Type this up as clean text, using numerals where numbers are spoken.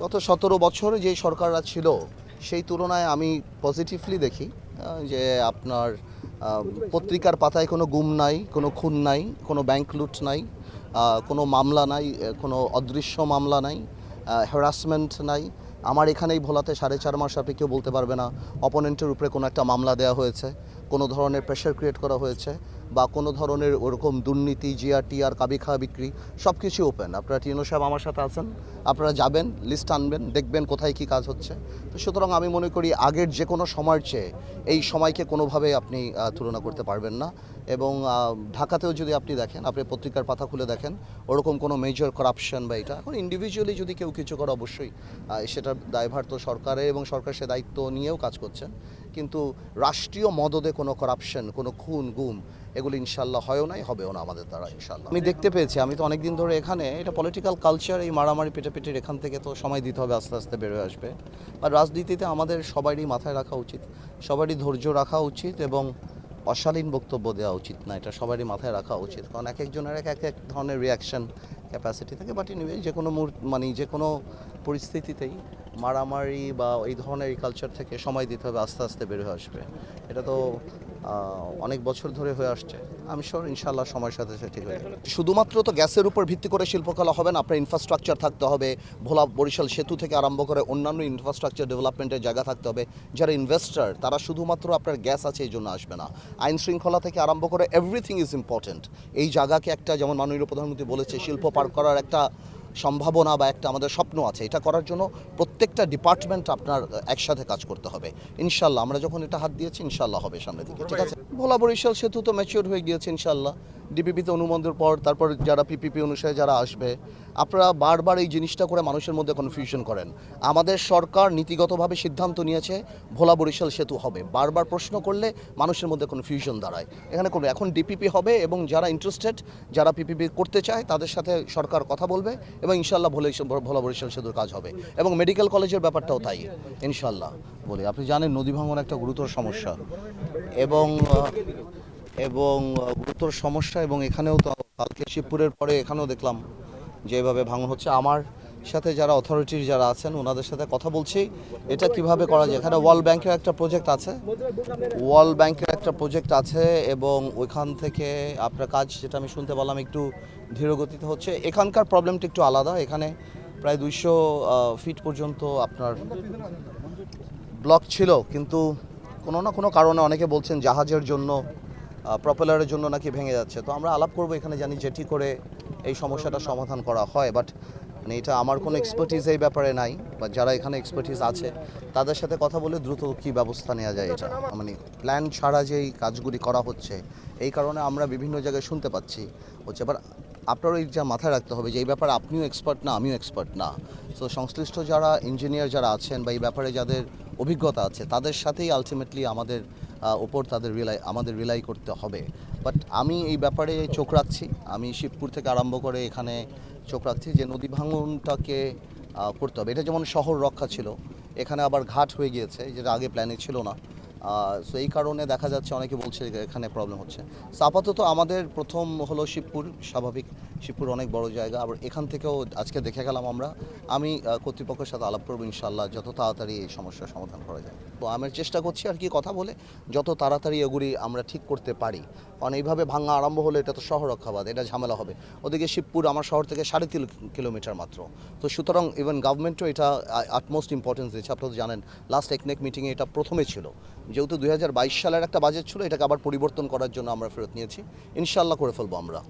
গত 17 বছরে যে সরকাররা ছিল সেই তুলনায় আমি পজিটিভলি দেখি যে আপনার পত্রিকার পাতায় কোনো গুম নাই, কোনো খুন নাই, কোনো ব্যাংক লুট নাই, কোনো মামলা নাই, কোনো অদৃশ্য মামলা নাই, হ্যারাসমেন্ট নাই। আমার এখানেই ভোলাতে 4.5 মাস আপনি কেউ বলতে পারবে না অপোনেন্টের উপরে কোনো একটা মামলা দেওয়া হয়েছে, কোনো ধরনের প্রেশার ক্রিয়েট করা হয়েছে বা কোনো ধরনের ওরকম দুর্নীতি, জিআরটিআর, কাবি খাওয়া বিক্রি সব কিছু ওপেন। আপনারা টিএনও সাহেব আমার সাথে আছেন, আপনারা যাবেন, লিস্ট আনবেন, দেখবেন কোথায় কী কাজ হচ্ছে। তো সুতরাং আমি মনে করি আগের যে কোনো সময়ের চেয়ে এই সময়কে কোনোভাবে আপনি তুলনা করতে পারবেন না। এবং ঢাকাতেও যদি আপনি দেখেন, আপনি পত্রিকার পাতা খুলে দেখেন, ওরকম কোনো মেজর করাপশন বা এটা এখন ইন্ডিভিজুয়ালি যদি কেউ কিছু করে অবশ্যই সেটার দায়ভার তো সরকারের, এবং সরকার সে দায়িত্ব নিয়েও কাজ করছেন। কিন্তু রাষ্ট্রীয় মদদে কোনো করাপশন, কোনো খুন গুম এগুলো ইনশাল্লাহ হয়ও নাই, হবেও না আমাদের দ্বারা ইনশাল্লাহ। আমি দেখতে পেয়েছি, আমি তো অনেক দিন ধরে এখানে, এটা পলিটিক্যাল কালচার, এই মারামারি পেটাপিটির এখান থেকে তো সময় দিতে হবে, আস্তে আস্তে বেরোয় আসবে। আর রাজনীতিতে আমাদের সবারই মাথায় রাখা উচিত, সবারই ধৈর্য রাখা উচিত এবং অশালীন বক্তব্য দেওয়া উচিত না, এটা সবারই মাথায় রাখা উচিত। কারণ এক একজনের এক এক ধরনের রিয়াকশন ক্যাপাসিটি থাকে। বাট এনিওয়ে যে কোনো যে কোনো পরিস্থিতিতেই মারামারি বা এই ধরনের এই কালচার থেকে সময় দিতে হবে, আস্তে আস্তে বের হয়ে আসবে। এটা তো অনেক বছর ধরে হয়ে আসছে। আমি শিওর ইনশাআল্লাহ সময়ের সাথে সাথে ঠিক হয়ে যাবে। শুধুমাত্র তো গ্যাসের উপর ভিত্তি করে শিল্পকলা হবে না, আপনার ইনফ্রাস্ট্রাকচার থাকতে হবে। ভোলা বরিশাল সেতু থেকে আরম্ভ করে অন্যান্য ইনফ্রাস্ট্রাকচার ডেভেলপমেন্টের জায়গা থাকতে হবে। যারা ইনভেস্টার তারা শুধুমাত্র আপনার গ্যাস আছে এই জন্য আসবে না, আইন শৃঙ্খলা থেকে আরম্ভ করে এভরিথিং ইজ ইম্পর্টেন্ট। এই জায়গাকে একটা, যেমন মাননীয় প্রধানমন্ত্রী বলেছে, শিল্প পার্ক করার একটা সম্ভাবনা বা একটা আমাদের স্বপ্ন আছে। এটা করার জন্য প্রত্যেকটা ডিপার্টমেন্ট আপনার একসাথে কাজ করতে হবে ইনশাল্লাহ। আমরা যখন এটা হাত দিয়েছি ইনশাল্লাহ হবে সামনের দিকে, ঠিক আছে। ভোলা বরিশাল সেতু তো ম্যাচিওর হয়ে গিয়েছে ইনশাল্লাহ, ডিপিপিতে অনুমোদনের পর, তারপর যারা পিপিপি অনুসারে যারা আসবে। আপনারা বারবার এই জিনিসটা করে মানুষের মধ্যে কনফিউশন করেন। আমাদের সরকার নীতিগতভাবে সিদ্ধান্ত নিয়েছে ভোলা বরিশাল সেতু হবে। বারবার প্রশ্ন করলে মানুষের মধ্যে কনফিউশন দাঁড়ায়। এখানে কোনো, এখন ডিপিপি হবে এবং যারা ইন্টারেস্টেড, যারা পিপিপি করতে চায় তাদের সাথে সরকার কথা বলবে এবং ইনশাল্লাহ ভোলা বরিশাল সেতুর কাজ হবে। এবং মেডিকেল কলেজের ব্যাপারটাও তাই ইনশাল্লাহ। বলি, আপনি জানেন নদী ভাঙন একটা গুরুতর সমস্যা এবং গুরুতর সমস্যা, এবং এখানেও তো কালকে শিবপুরের পরে এখানেও দেখলাম যে এভাবে ভাঙন হচ্ছে। আমার সাথে যারা অথরিটির যারা আছেন ওনাদের সাথে কথা বলছি এটা কিভাবে করা যায়। এখানে ওয়ার্ল্ড ব্যাংকের একটা প্রজেক্ট আছে এবং ওইখান থেকে আপনার কাজ, যেটা আমি শুনতে পারলাম, একটু ধীরগতিতে হচ্ছে। এখানকার প্রবলেমটা একটু আলাদা। এখানে প্রায় 200 ফিট পর্যন্ত আপনার ব্লক ছিল, কিন্তু কোনো না কোনো কারণে অনেকে বলছেন জাহাজের জন্য, প্রপেলারের জন্য নাকি ভেঙে যাচ্ছে। তো আমরা আলাপ করবো এখানে, জানি যেটি করে এই সমস্যাটা সমাধান করা হয়। বাট মানে এটা আমার কোনো এক্সপার্টিস এই ব্যাপারে নাই, বা যারা এখানে এক্সপার্টিস আছে তাদের সাথে কথা বলে দ্রুত কী ব্যবস্থা নেওয়া যায়। এটা মানে প্ল্যান ছাড়া যেই কাজগুলি করা হচ্ছে, এই কারণে আমরা বিভিন্ন জায়গায় শুনতে পাচ্ছি হচ্ছে। এবার আপনারও এই যা মাথায় রাখতে হবে যে এই ব্যাপারে আপনিও এক্সপার্ট না, আমিও এক্সপার্ট না। সো সংশ্লিষ্ট যারা ইঞ্জিনিয়ার যারা আছেন বা এই ব্যাপারে যাদের অভিজ্ঞতা আছে তাদের সাথেই আলটিমেটলি আমাদের ওপর আমাদের রিলাই করতে হবে। বাট আমি এই ব্যাপারে চোখ রাখছি। আমি শিবপুর থেকে আরম্ভ করে এখানে চোখ রাখছি যে নদী ভাঙনটাকে করতে হবে। এটা যেমন শহর রক্ষা ছিল, এখানে আবার ঘাট হয়ে গিয়েছে, যেটা আগে প্ল্যানে ছিল না। সো এই কারণে দেখা যাচ্ছে অনেকে বলছে এখানে প্রবলেম হচ্ছে। সো আপাতত আমাদের প্রথম হলো শিবপুর, স্বাভাবিক শিবপুর অনেক বড় জায়গা। আবার এখান থেকেও আজকে দেখে গেলাম আমি কর্তৃপক্ষের সাথে আলাপ করবো ইনশাল্লাহ, যত তাড়াতাড়ি এই সমস্যার সমাধান করা যায়। তো আমি চেষ্টা করছি আর কি কথা বলে যত তাড়াতাড়ি এগুলি আমরা ঠিক করতে পারি। কারণ এইভাবে ভাঙা আরম্ভ হলে এটা তো শহর রক্ষাবাদ, এটা ঝামেলা হবে। ওদিকে শিবপুর আমার শহর থেকে 3.5 কিলোমিটার মাত্র। তো সুতরাং ইভেন গভর্নমেন্টও এটা আটমোস্ট ইম্পর্টেন্স দিচ্ছে। আপনারা তো জানেন লাস্ট একনেক মিটিংয়ে এটা প্রথমে ছিল, যেহেতু 2022 সালের একটা বাজেট ছিল, এটাকে আবার পরিবর্তন করার জন্য আমরা ফেরত নিয়েছি। ইনশাল্লাহ করে ফেলবো আমরা।